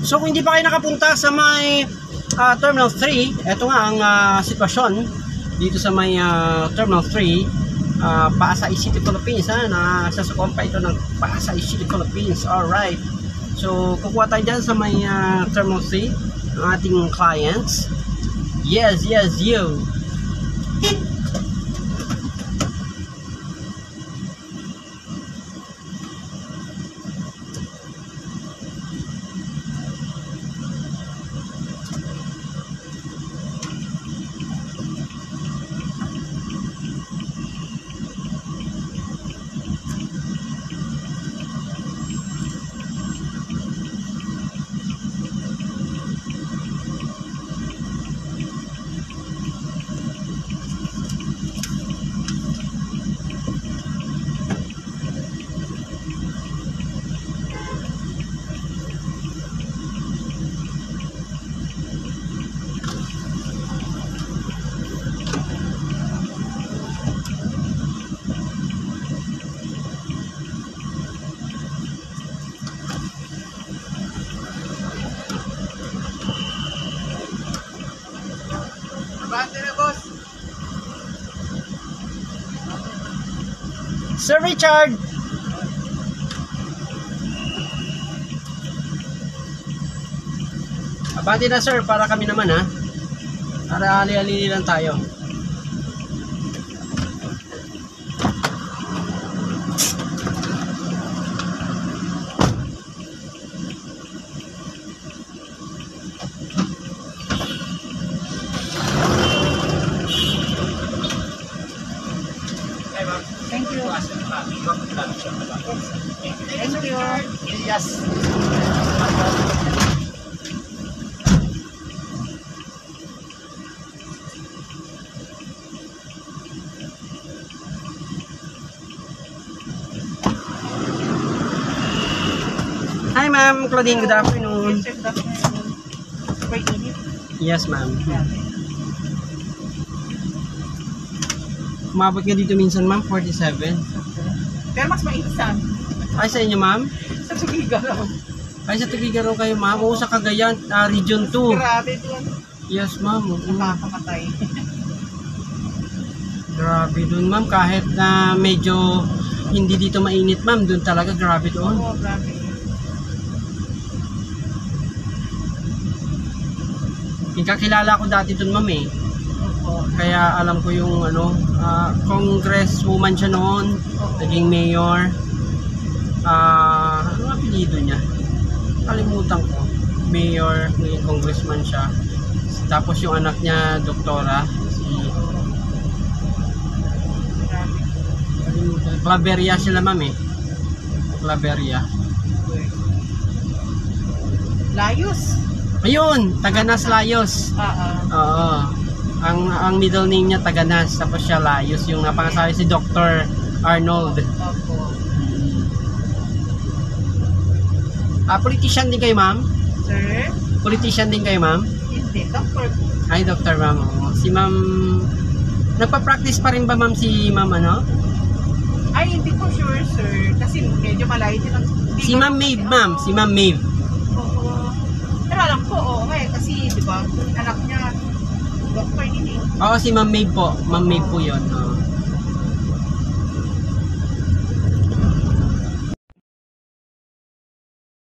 So kung hindi pa kayo nakapunta sa may Terminal 3, ito nga ang sitwasyon dito sa may Terminal 3, Pasay City, Philippines. Nasasukuan pa ito ng Pasay City, Philippines. Alright. So kukuha tayo dyan sa may Terminal 3 ang ating clients. Yes, you. Sir Richard. Abante na sir, para kami naman para ali-ali lang tayo. Thank you. Yes. Hi ma'am Claudine, good afternoon. Yes ma'am. Umabot ka dito minsan ma'am, 47. Pero mas mainsan. Ay sa inyo ma'am? Sa Tugigaraw. Ay sa Tugigaraw kayo ma'am, o sa Cagayan, Region 2. Grabe doon. Yes ma'am. Nakakamatay. Grabe doon ma'am, kahit na medyo hindi dito mainit ma'am, doon talaga grabe doon. Oo, grabe. Kakilala ko dati doon ma'am kaya alam ko yung congresswoman siya noon, naging mayor. Ano apelyido niya? Kalimutan ko. Mayor, naging congressman siya. Tapos yung anak niya, doktora, Claveria sila ma'am Claveria. Layos. Ayun, Taganas Layos. Oo. Ang middle name niya Taganas, tapos siya Layos, yung napangasawa si Dr. Arnold. Politician din kayo ma'am? Sir? Politician din kayo ma'am? Hindi, doctor. Ay, doctor ma'am. Si ma'am, nagpa-practice pa rin ba ma'am si ma'am Ay, hindi ko sure sir, kasi medyo malayo din. Si ma'am Maeve ma'am, si ma'am Maeve. Oo. Pero alam ko, kasi di ba, anak niya, doctor din Oo, si ma'am Maeve po. Ma'am Maeve po yun.